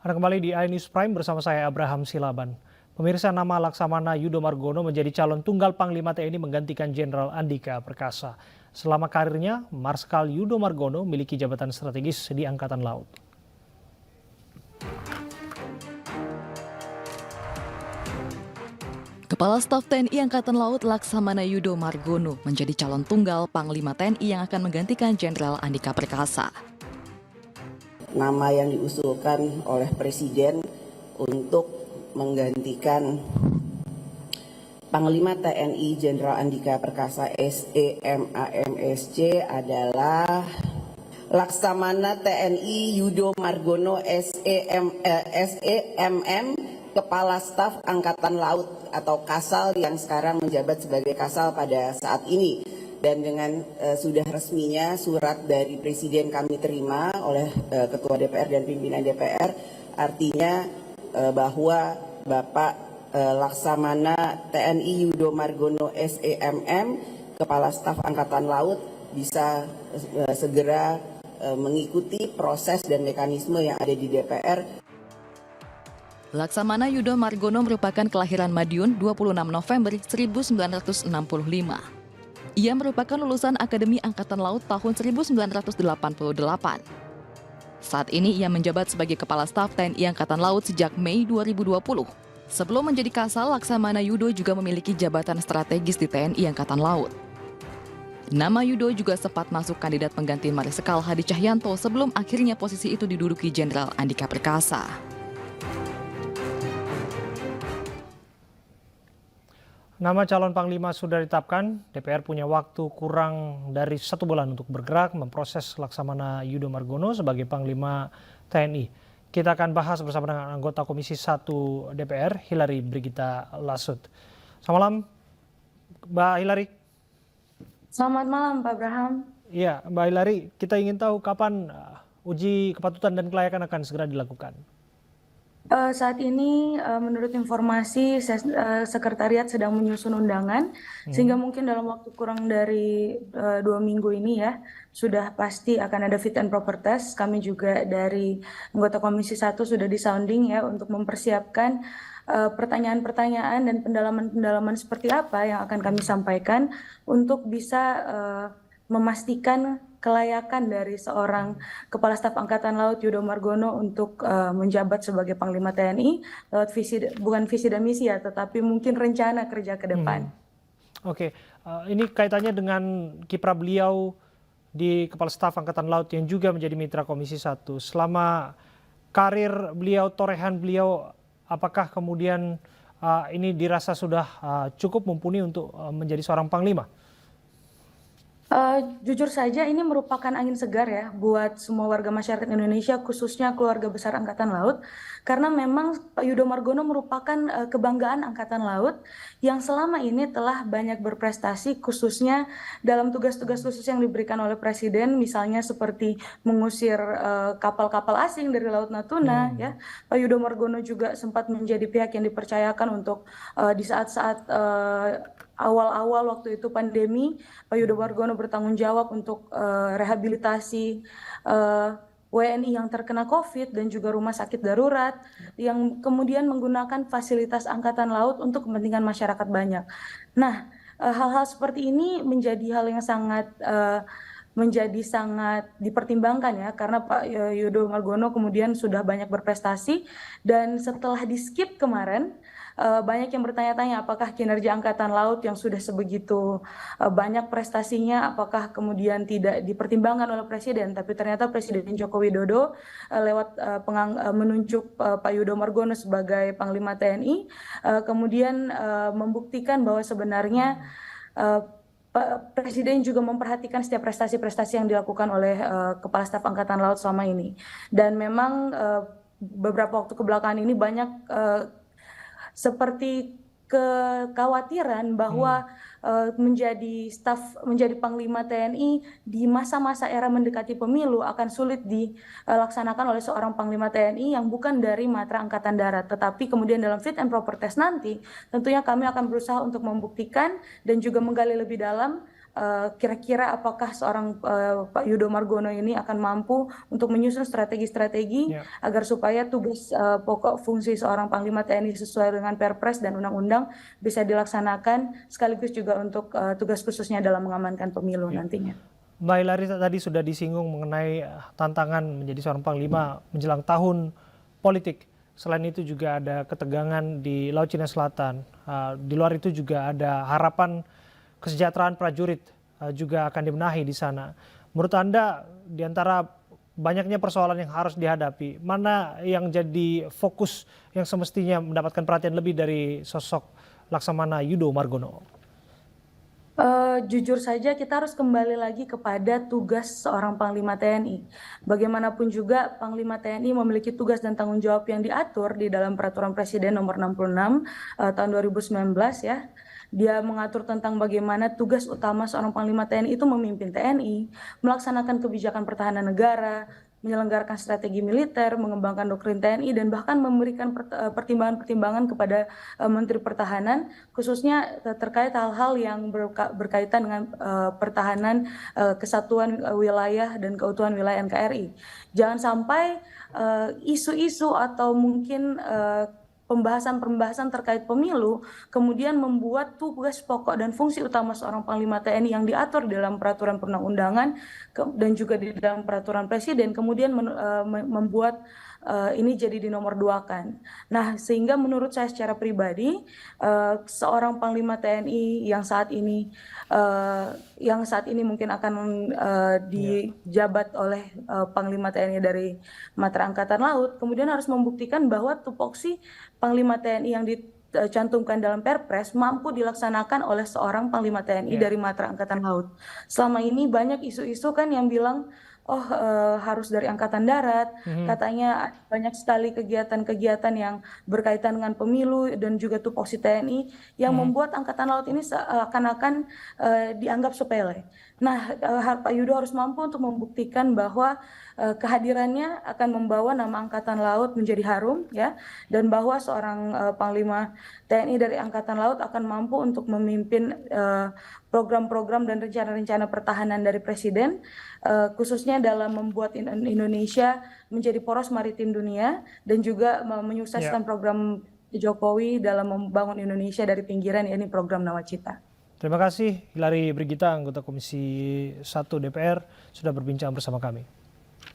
Anda kembali di iNews Prime bersama saya Abraham Silaban. Pemirsa, nama Laksamana Yudo Margono menjadi calon tunggal Panglima TNI menggantikan Jenderal Andika Perkasa. Selama karirnya, Marskal Yudo Margono memiliki jabatan strategis di Angkatan Laut. Kepala Staf TNI Angkatan Laut Laksamana Yudo Margono menjadi calon tunggal Panglima TNI yang akan menggantikan Jenderal Andika Perkasa. Nama yang diusulkan oleh Presiden untuk menggantikan Panglima TNI Jenderal Andika Perkasa SEMAMSC adalah Laksamana TNI Yudo Margono SEMM, Kepala Staf Angkatan Laut atau Kasal yang sekarang menjabat sebagai Kasal pada saat ini. Dan dengan sudah resminya surat dari Presiden kami terima oleh Ketua DPR dan pimpinan DPR, artinya bahwa Bapak Laksamana TNI Yudo Margono SEMM, Kepala Staf Angkatan Laut, bisa segera mengikuti proses dan mekanisme yang ada di DPR. Laksamana Yudo Margono merupakan kelahiran Madiun 26 November 1965. Ia merupakan lulusan Akademi Angkatan Laut tahun 1988. Saat ini ia menjabat sebagai Kepala Staf TNI Angkatan Laut sejak Mei 2020. Sebelum menjadi Kasal, Laksamana Yudo juga memiliki jabatan strategis di TNI Angkatan Laut. Nama Yudo juga sempat masuk kandidat pengganti Marsikal Hadi Cahyanto sebelum akhirnya posisi itu diduduki Jenderal Andika Perkasa. Nama calon Panglima sudah ditetapkan, DPR punya waktu kurang dari 1 bulan untuk bergerak memproses Laksamana Yudo Margono sebagai Panglima TNI. Kita akan bahas bersama dengan anggota Komisi 1 DPR, Hilary Brigita Lasut. Selamat malam, Mbak Hilary. Selamat malam, Pak Abraham. Iya, Mbak Hilary, kita ingin tahu kapan uji kepatutan dan kelayakan akan segera dilakukan. Saat ini menurut informasi sekretariat sedang menyusun undangan, sehingga mungkin dalam waktu kurang dari 2 minggu ini ya sudah pasti akan ada fit and proper test. Kami juga dari anggota Komisi 1 sudah disounding ya untuk mempersiapkan pertanyaan-pertanyaan dan pendalaman-pendalaman seperti apa yang akan kami sampaikan untuk bisa memastikan kelayakan dari seorang Kepala Staf Angkatan Laut Yudo Margono untuk menjabat sebagai Panglima TNI lewat bukan visi dan misi ya, tetapi mungkin rencana kerja ke depan. Oke, ini kaitannya dengan kiprah beliau di Kepala Staf Angkatan Laut yang juga menjadi mitra Komisi 1. Selama karir beliau, torehan beliau, apakah kemudian ini dirasa sudah cukup mumpuni untuk menjadi seorang Panglima? Jujur saja ini merupakan angin segar ya buat semua warga masyarakat Indonesia, khususnya keluarga besar Angkatan Laut, karena memang Pak Yudo Margono merupakan kebanggaan Angkatan Laut yang selama ini telah banyak berprestasi, khususnya dalam tugas-tugas khusus yang diberikan oleh Presiden, misalnya seperti mengusir kapal-kapal asing dari Laut Natuna. Ya, Pak Yudo Margono juga sempat menjadi pihak yang dipercayakan untuk di saat-saat awal-awal waktu itu pandemi, Pak Yudo Margono bertanggung jawab untuk rehabilitasi WNI yang terkena COVID dan juga rumah sakit darurat yang kemudian menggunakan fasilitas Angkatan Laut untuk kepentingan masyarakat banyak. Nah, hal-hal seperti ini menjadi hal yang sangat dipertimbangkan ya, karena Pak Yudo Margono kemudian sudah banyak berprestasi dan setelah di-skip kemarin, banyak yang bertanya-tanya apakah kinerja Angkatan Laut yang sudah sebegitu banyak prestasinya, apakah kemudian tidak dipertimbangkan oleh Presiden, tapi ternyata Presiden Joko Widodo lewat menunjuk Pak Yudo Margono sebagai Panglima TNI, kemudian membuktikan bahwa sebenarnya Presiden juga memperhatikan setiap prestasi-prestasi yang dilakukan oleh Kepala Staf Angkatan Laut selama ini. Dan memang beberapa waktu kebelakangan ini banyak seperti kekhawatiran bahwa menjadi Panglima TNI di masa-masa era mendekati pemilu akan sulit dilaksanakan oleh seorang Panglima TNI yang bukan dari matra Angkatan Darat. Tetapi kemudian dalam fit and proper test nanti tentunya kami akan berusaha untuk membuktikan dan juga menggali lebih dalam kira-kira apakah seorang Pak Yudo Margono ini akan mampu untuk menyusun strategi-strategi Ya. agar supaya tugas pokok fungsi seorang Panglima TNI sesuai dengan Perpres dan Undang-Undang bisa dilaksanakan, sekaligus juga untuk tugas khususnya dalam mengamankan pemilu nantinya. Mbak Hilary tadi sudah disinggung mengenai tantangan menjadi seorang Panglima menjelang tahun politik. Selain itu juga ada ketegangan di Laut Cina Selatan. Di luar itu juga ada harapan kesejahteraan prajurit juga akan dibenahi di sana. Menurut Anda, di antara banyaknya persoalan yang harus dihadapi, mana yang jadi fokus yang semestinya mendapatkan perhatian lebih dari sosok Laksamana Yudo Margono? Jujur saja kita harus kembali lagi kepada tugas seorang Panglima TNI. Bagaimanapun juga Panglima TNI memiliki tugas dan tanggung jawab yang diatur di dalam Peraturan Presiden Nomor 66 tahun 2019 ya. Dia mengatur tentang bagaimana tugas utama seorang Panglima TNI itu memimpin TNI, melaksanakan kebijakan pertahanan negara, menyelenggarakan strategi militer, mengembangkan doktrin TNI, dan bahkan memberikan pertimbangan-pertimbangan kepada Menteri Pertahanan, khususnya terkait hal-hal yang berkaitan dengan pertahanan kesatuan wilayah dan keutuhan wilayah NKRI. Jangan sampai isu-isu atau mungkin pembahasan-pembahasan terkait pemilu kemudian membuat tugas pokok dan fungsi utama seorang Panglima TNI yang diatur dalam peraturan perundang-undangan dan juga di dalam peraturan presiden kemudian membuat ini jadi dinomorduakan. Nah, sehingga menurut saya secara pribadi seorang Panglima TNI yang saat ini mungkin akan dijabat oleh Panglima TNI dari Matra Angkatan Laut kemudian harus membuktikan bahwa tupoksi Panglima TNI yang dicantumkan dalam Perpres mampu dilaksanakan oleh seorang Panglima TNI dari Matra Angkatan Laut. Selama ini banyak isu-isu kan yang bilang harus dari Angkatan Darat, katanya banyak sekali kegiatan-kegiatan yang berkaitan dengan pemilu dan juga tupoksi TNI yang membuat Angkatan Laut ini seakan-akan dianggap sepele. Nah, Pak Yudo harus mampu untuk membuktikan bahwa kehadirannya akan membawa nama Angkatan Laut menjadi harum, ya, dan bahwa seorang Panglima TNI dari Angkatan Laut akan mampu untuk memimpin program-program dan rencana-rencana pertahanan dari Presiden, khususnya dalam membuat Indonesia menjadi poros maritim dunia dan juga menyukseskan program Jokowi dalam membangun Indonesia dari pinggiran, yakni program Nawacita. Terima kasih Hilary Brigita, anggota Komisi 1 DPR, sudah berbincang bersama kami.